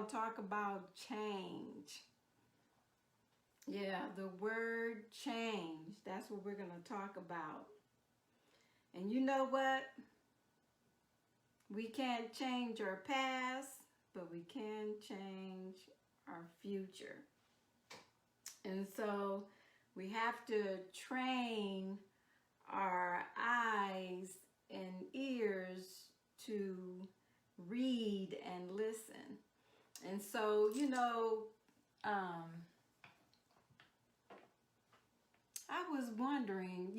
going to talk about change. Yeah, the word change. That's what we're going to talk about. And you know what? We can't change our past, but we can change our future. And so we have to train our eyes and ears to read and listen. And so, I was wondering,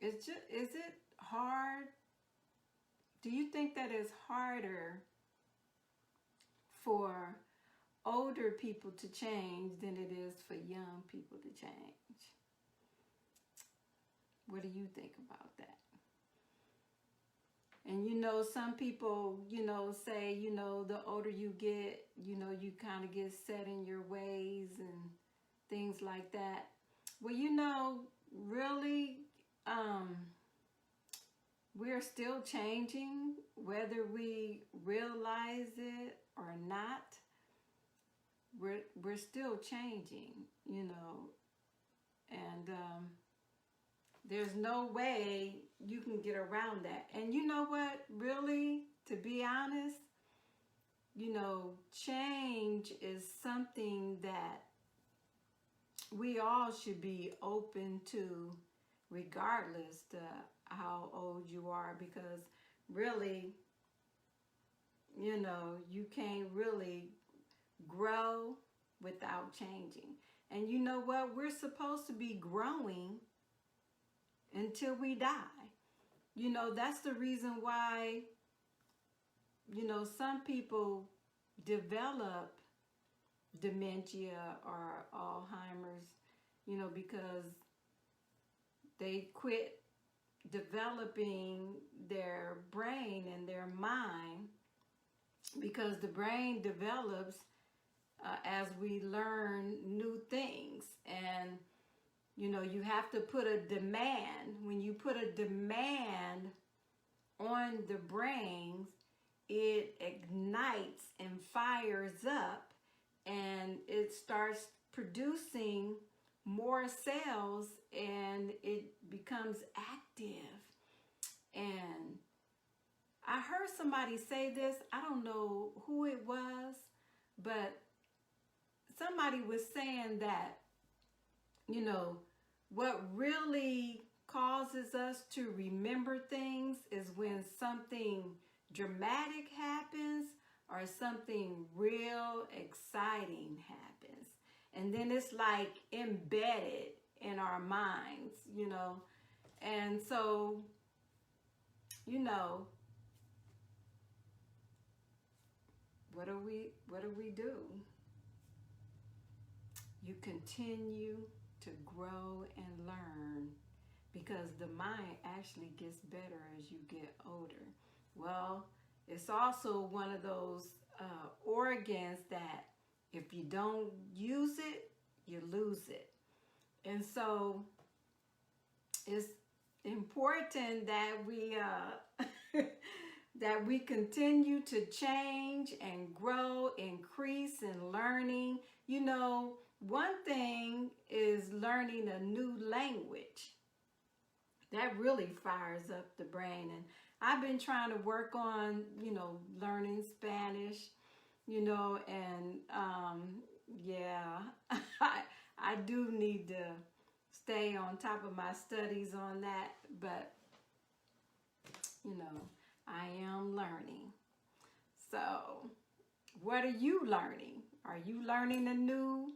is it hard? Do you think that it's harder for older people to change than it is for young people to change? What do you think about that? And some people, say, the older you get, you kind of get set in your ways and things like that. Well, really, we're still changing, whether we realize it or not. We're still changing, and there's no way you can get around that. And you know what? Really, to be honest, change is something that we all should be open to, regardless to how old you are, because really, you can't really grow without changing. And you know what? We're supposed to be growing until we die. That's the reason why, some people develop dementia or Alzheimer's, because they quit developing their brain and their mind, because the brain develops as we learn new things. And you have to put a demand. When you put a demand on the brain, it ignites and fires up, and it starts producing more cells, and it becomes active. And I heard somebody say this, I don't know who it was, but somebody was saying that, what really causes us to remember things is when something dramatic happens or something real exciting happens. And then it's like embedded in our minds, And so, what do we do? You continue to grow and learn, because the mind actually gets better as you get older. Well, it's also one of those organs that if you don't use it, you lose it. And so it's important that we that we continue to change and grow, increase in learning. One thing is learning a new language. That really fires up the brain. And I've been trying to work on, learning Spanish, and yeah, I do need to stay on top of my studies on that, but, I am learning. So, what are you learning? Are you learning a new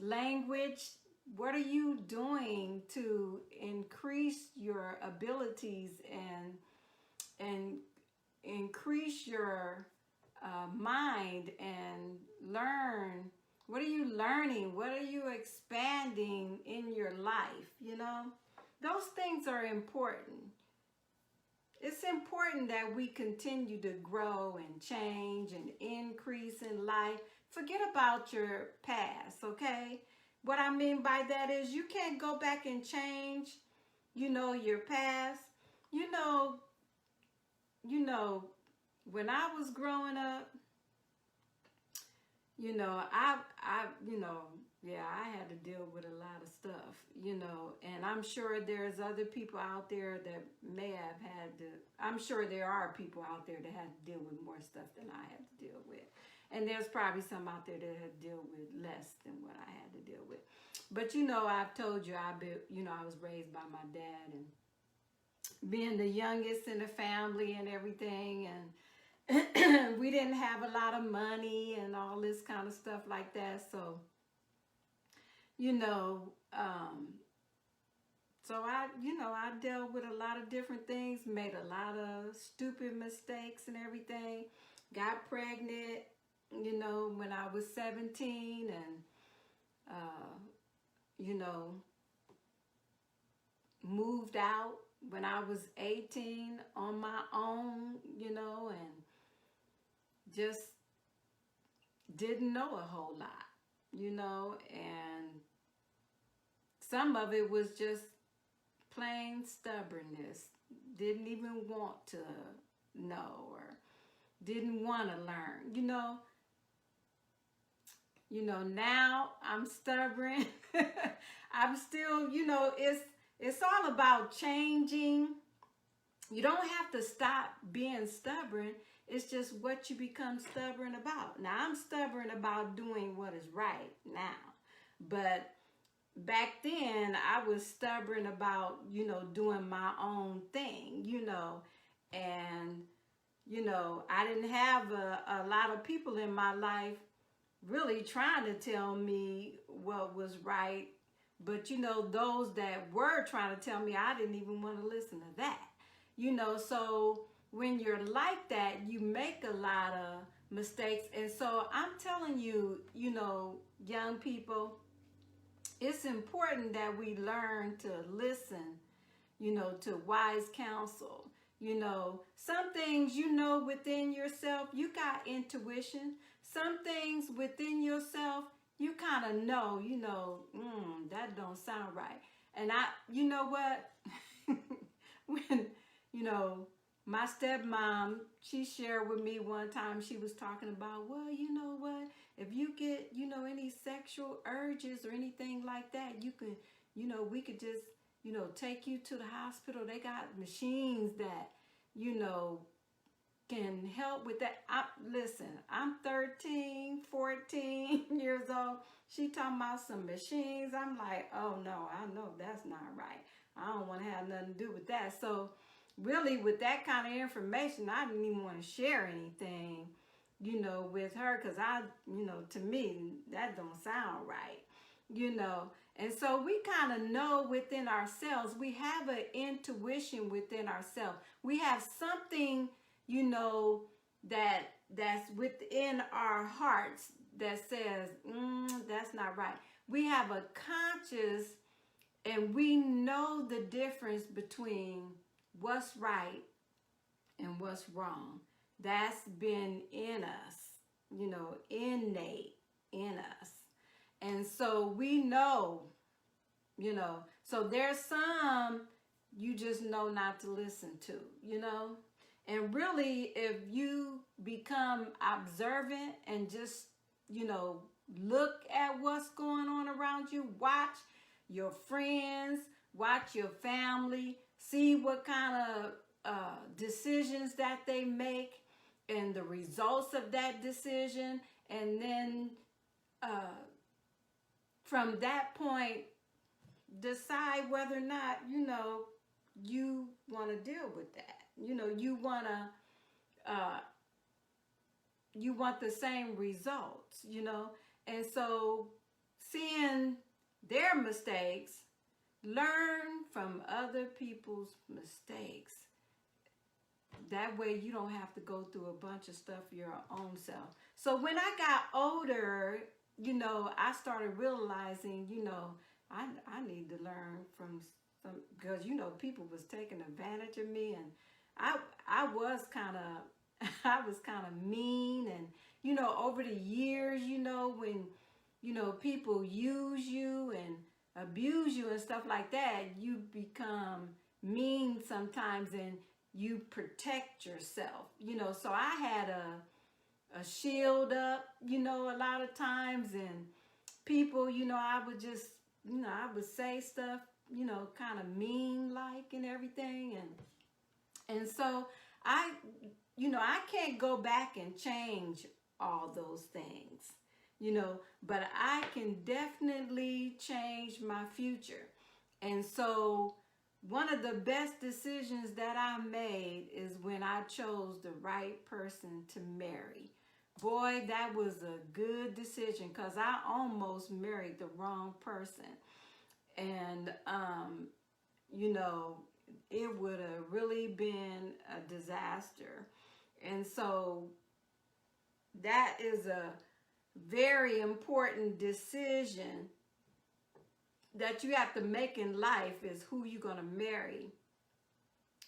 language? What are you doing to increase your abilities and increase your mind and learn? What are you learning? What are you expanding in your life? Those things are important. It's important that we continue to grow and change and increase in life. Forget about your past, okay? What I mean by that is you can't go back and change, your past. when I was growing up, yeah, I had to deal with a lot of stuff, and I'm sure there's other people out there that may have had to, I'm sure there are people out there that had to deal with more stuff than I had to deal with. And there's probably some out there that had to deal with less than what I had to deal with. But I've told you, I was raised by my dad, and being the youngest in the family and everything, and we didn't have a lot of money and all this kind of stuff like that. So, so I dealt with a lot of different things, made a lot of stupid mistakes and everything. Got pregnant, when I was 17, and, moved out when I was 18 on my own, and just didn't know a whole lot, and some of it was just plain stubbornness. Didn't even want to know, or didn't want to learn, now I'm stubborn. I'm still, it's all about changing. You don't have to stop being stubborn. It's just what you become stubborn about. Now, I'm stubborn about doing what is right now. But back then, I was stubborn about, doing my own thing, and, I didn't have a lot of people in my life really trying to tell me what was right. But, those that were trying to tell me, I didn't even want to listen to that. So when you're like that, you make a lot of mistakes. And so I'm telling you, young people, it's important that we learn to listen, to wise counsel. Some things within yourself, you got intuition. Some things within yourself, you kind of know, that don't sound right. And you know what? When, my stepmom, she shared with me one time, she was talking about, well, you know what? If you get, any sexual urges or anything like that, you can, we could just, take you to the hospital. They got machines that, can help with that. Listen, I'm 13, 14 years old. She talking about some machines. I'm like, oh no, I know that's not right. I don't want to have nothing to do with that. So really, with that kind of information, I didn't even want to share anything, with her, because to me, that don't sound right, And so we kind of know within ourselves, we have an intuition within ourselves. We have something, that's within our hearts that says, that's not right. We have a conscious, and we know the difference between what's right and what's wrong. That's been in us, innate in us. And so we know, so there's some you just know not to listen to, And really, if you become observant and just, look at what's going on around you, watch your friends, watch your family, see what kind of decisions that they make and the results of that decision. And then from that point, decide whether or not, you want to deal with that. You want the same results, And so seeing their mistakes, learn from other people's mistakes. That way you don't have to go through a bunch of stuff your own self. So when I got older, I started realizing, I need to learn from some, because, people was taking advantage of me, and I was kind of mean, and, over the years, when, people use you and abuse you and stuff like that, you become mean sometimes, and you protect yourself, you know. So I had a shield up, you know, a lot of times, and people, you know, I would just, you know, I would say stuff, you know, kind of mean like and everything, and so I, you know, I can't go back and change all those things, you know, but I can definitely change my future. And so one of the best decisions that I made is when I chose the right person to marry. Boy, that was a good decision because I almost married the wrong person. And, you know, it would have really been a disaster. And so that is a very important decision that you have to make in life, is who you're going to marry,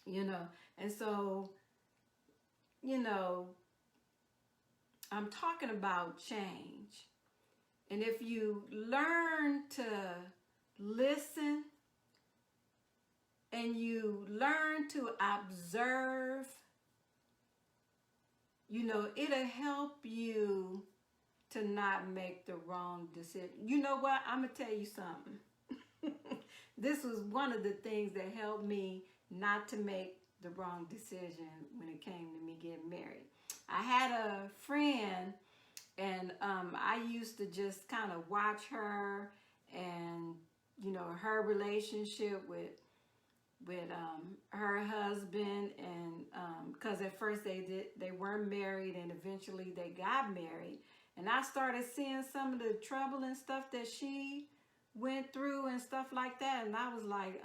you know. And so, you know, I'm talking about change. And if you learn to listen and you learn to observe, you know, it'll help you to not make the wrong decision. You know what? I'm going to tell you something. This was one of the things that helped me not to make the wrong decision when it came to me getting married. I had a friend, and I used to just kind of watch her and, you know, her relationship with her husband, and because at first they weren't married, and eventually they got married, and I started seeing some of the trouble and stuff that she went through and stuff like that, and I was like,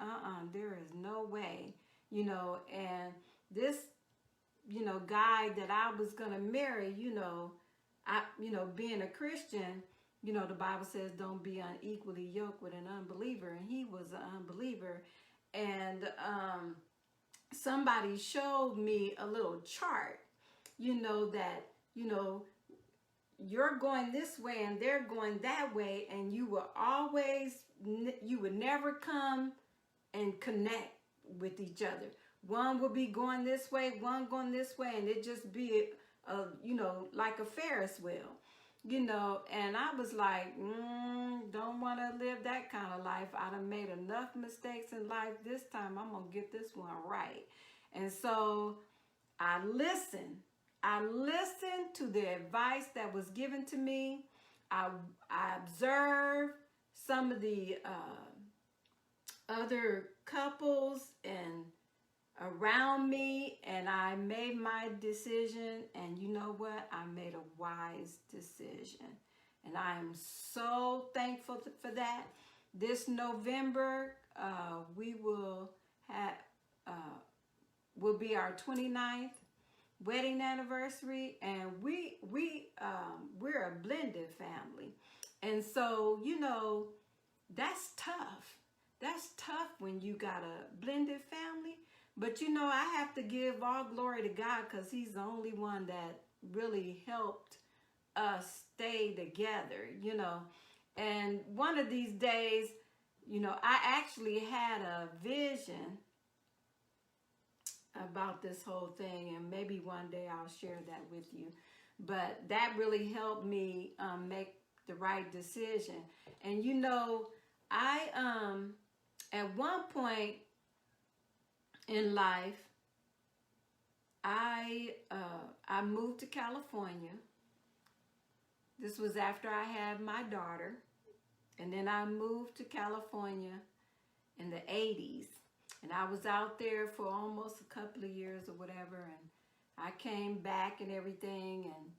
there is no way, you know. And this, you know, guy that I was gonna marry, you know, being a Christian, you know, the Bible says don't be unequally yoked with an unbeliever, and he was an unbeliever. And somebody showed me a little chart, you know, that, you know, you're going this way and they're going that way, and you would never come and connect with each other. One will be going this way, one going this way, and it just be, you know, like a Ferris wheel, you know. And I was like, don't want to live that kind of life. I done made enough mistakes in life. This time I'm going to get this one right. And so I listened. I listened to the advice that was given to me. I observed some of the other couples and around me, and I made my decision. And you know what? I made a wise decision, and I am so thankful for that. This November, we will will be our 29th wedding anniversary, and we're a blended family. And so, you know, that's tough. That's tough when you got a blended family. But, you know, I have to give all glory to God, because he's the only one that really helped us stay together, you know. And one of these days, you know, I actually had a vision about this whole thing, and maybe one day I'll share that with you. But that really helped me make the right decision. And, you know, I at one point in life, I moved to California. This was after I had my daughter. And then I moved to California in the 80s. And I was out there for almost a couple of years or whatever. And I came back and everything, and,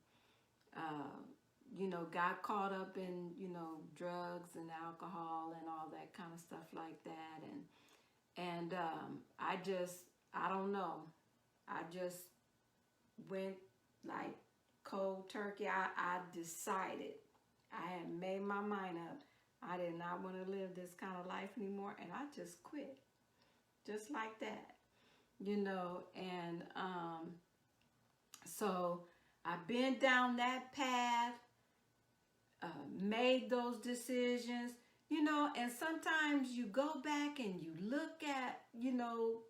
you know, got caught up in, you know, drugs and alcohol and all that kind of stuff like that. And I don't know. I just went like cold turkey. I decided. I had made my mind up. I did not want to live this kind of life anymore, and I just quit. Just like that, you know. And so I've been down that path, made those decisions, you know. And sometimes you go back and you look at, you know,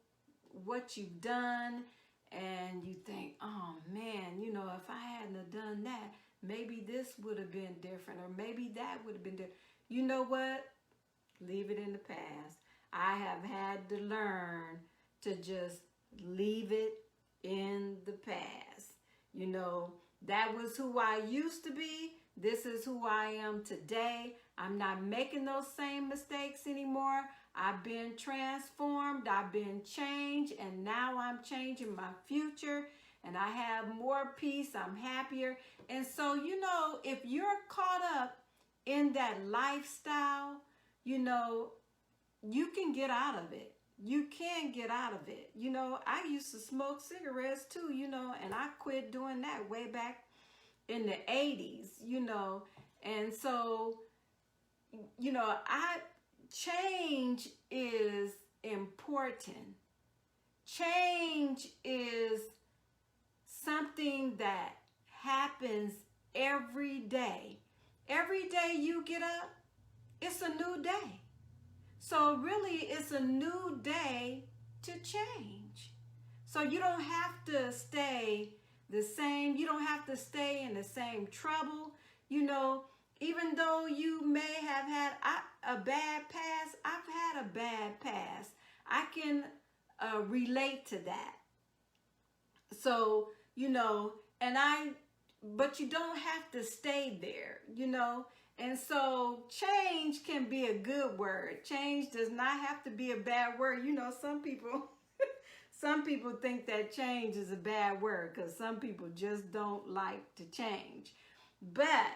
what you've done, and you think, oh man, you know, if I hadn't have done that, maybe this would have been different, or maybe that would have been different. You know what? Leave it in the past. I have had to learn to just leave it in the past. You know, that was who I used to be. This is who I am today. I'm not making those same mistakes anymore. I've been transformed. I've been changed. And now I'm changing my future. And I have more peace. I'm happier. And so, you know, if you're caught up in that lifestyle, you know, you can get out of it. You can get out of it. You know, I used to smoke cigarettes too, you know, and I quit doing that way back in the 80s, you know. And so, you know, change is important. Change is something that happens every day. Every day you get up, it's a new day. So really, it's a new day to change. So you don't have to stay the same. You don't have to stay in the same trouble. You know, even though you may have had a bad past, I've had a bad past. I can relate to that. So, you know, but you don't have to stay there, you know. And so change can be a good word. Change does not have to be a bad word. You know, some people think that change is a bad word because some people just don't like to change. But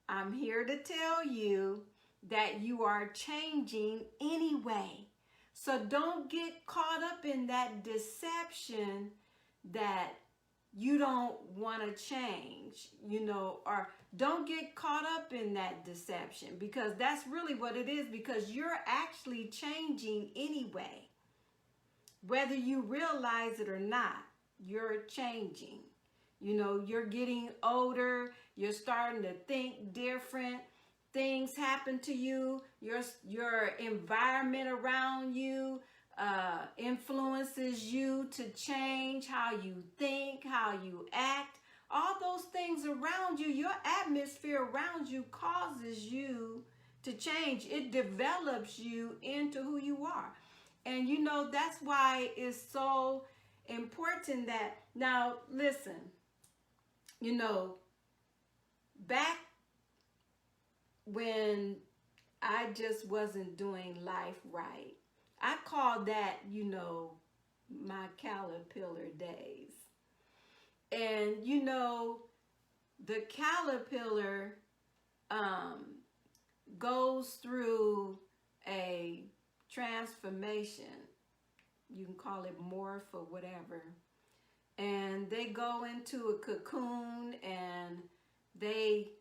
I'm here to tell you that you are changing anyway. So don't get caught up in that deception that you don't want to change, you know, or don't get caught up in that deception, because that's really what it is, because you're actually changing anyway. Whether you realize it or not, you're changing. You know, you're getting older, you're starting to think different. Things happen to you, your environment around you influences you to change how you think, how you act. All those things around you, your atmosphere around you causes you to change. It develops you into who you are. And you know, that's why it's so important that, now listen, you know, back when I just wasn't doing life right, I call that, you know, my caterpillar days. And, you know, the caterpillar goes through a transformation. You can call it morph or whatever. And they go into a cocoon and they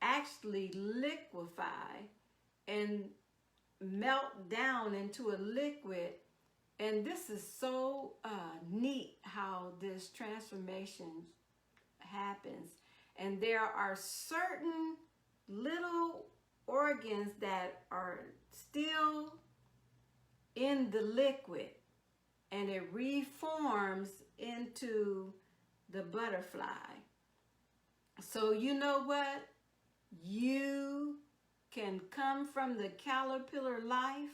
actually liquefy and melt down into a liquid. And this is so neat how this transformation happens. And there are certain little organs that are still in the liquid, and it reforms into the butterfly. So you know what? You can come from the caterpillar life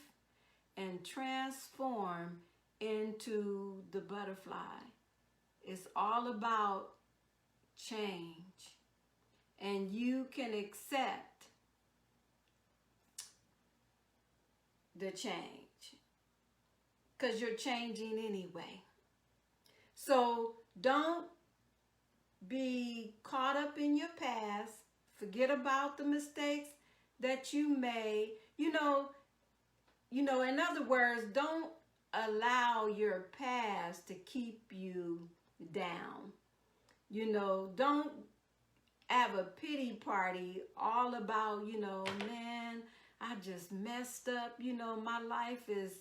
and transform into the butterfly. It's all about change. And you can accept the change because you're changing anyway. So don't be caught up in your past. Forget about the mistakes that you made. You know, in other words, don't allow your past to keep you down. You know, don't have a pity party all about, you know, man, I just messed up. You know, my life is,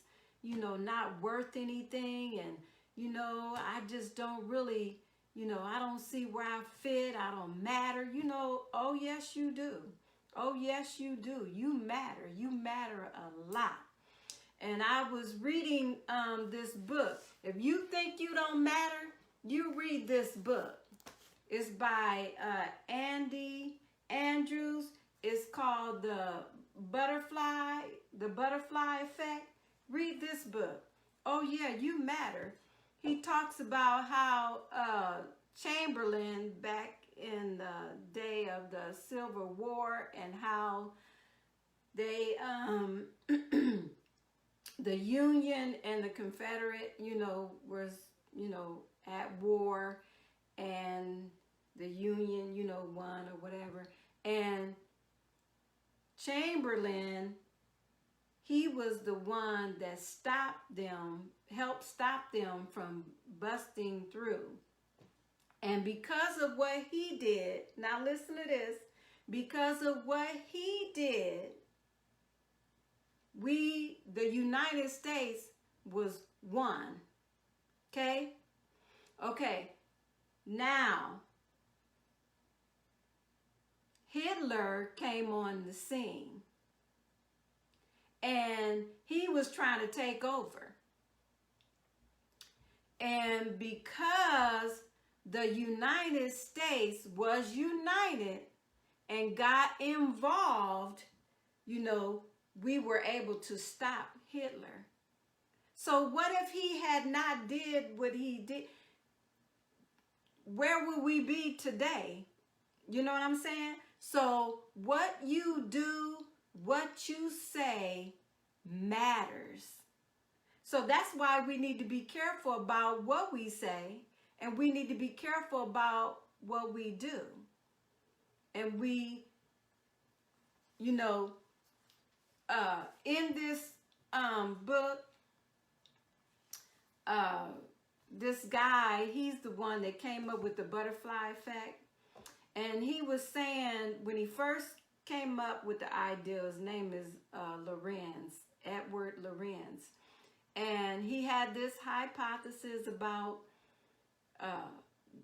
you know, not worth anything. And, you know, I just don't really, you know, I don't see where I fit. I don't matter. You know, oh, yes, you do. Oh, yes, you do. You matter. You matter a lot. and I was reading this book. If you think you don't matter, you read this book. It's by Andy Andrews. It's called The Butterfly Effect. Read this book. Oh yeah, you matter. He talks about how Chamberlain back in the day of the Civil War and how they the Union and the Confederate, was, at war, and the Union, won or whatever. And Chamberlain, he was the one that stopped them, helped stop them from busting through. And because of what he did, now listen to this, because of what he did, the United States was won. Okay? Okay. Now, Hitler came on the scene. And he was trying to take over. And because the United States was united and got involved, we were able to stop Hitler. So what if he had not did what he did? Where would we be today? You know what I'm saying? So what you do, what you say matters. So that's why we need to be careful about what we say, and we need to be careful about what we do. And we, in this book, this guy, he's the one that came up with the butterfly effect. And he was saying, when he first came up with the idea, his name is Edward Lorenz. And he had this hypothesis about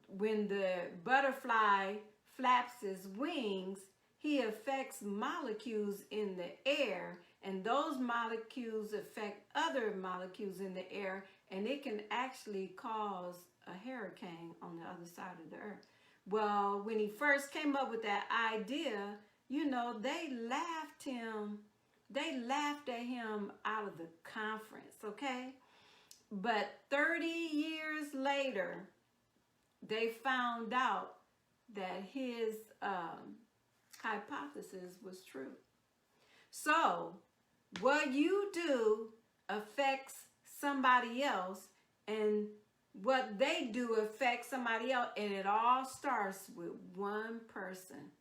when the butterfly flaps his wings, he affects molecules in the air, and those molecules affect other molecules in the air, and it can actually cause a hurricane on the other side of the earth. Well, when he first came up with that idea, they laughed at him out of the conference, okay? But 30 years later, they found out that his hypothesis was true. So, what you do affects somebody else, and what they do affects somebody else, and it all starts with one person.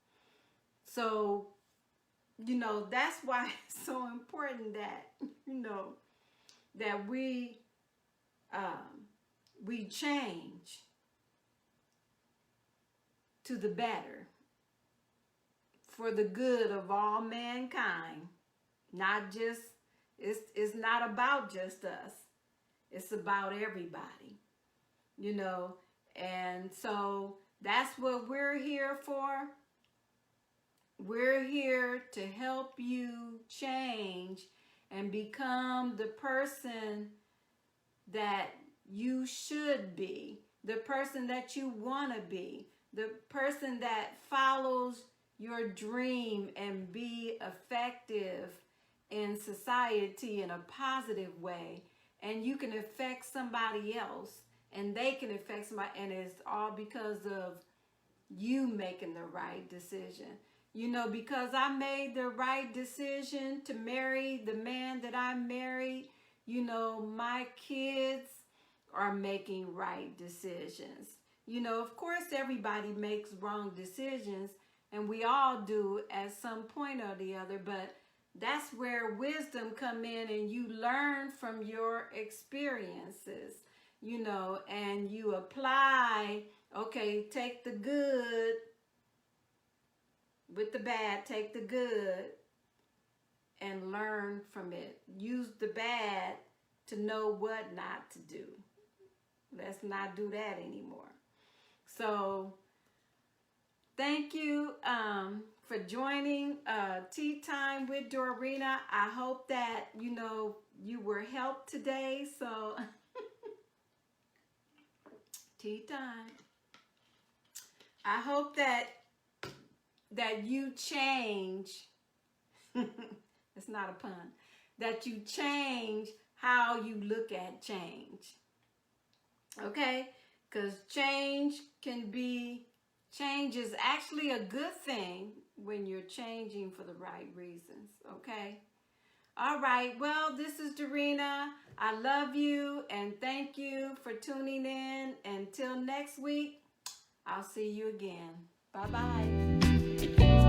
So, that's why it's so important that, that we change to the better for the good of all mankind. Not just, it's not about just us. It's about everybody, and so that's what we're here for. We're here to help you change and become the person that you should be, the person that you want to be, the person that follows your dream and be effective in society in a positive way. And you can affect somebody else, and they can affect somebody, and it's all because of you making the right decision. Because I made the right decision to marry the man that I married, my kids are making right decisions. Of course, everybody makes wrong decisions, and we all do at some point or the other, but that's where wisdom come in, and you learn from your experiences, and you apply, okay, take the good with the bad, take the good and learn from it. Use the bad to know what not to do. Let's not do that anymore. So thank you for joining Tea Time with Dorarena. I hope that, you know, you were helped today. So, tea time. I hope that you change. It's not a pun. That you change how you look at change. Okay? Because change is actually a good thing when you're changing for the right reasons. Okay? All right. Well, this is Dorarena. I love you and thank you for tuning in. Until next week, I'll see you again. Bye-bye.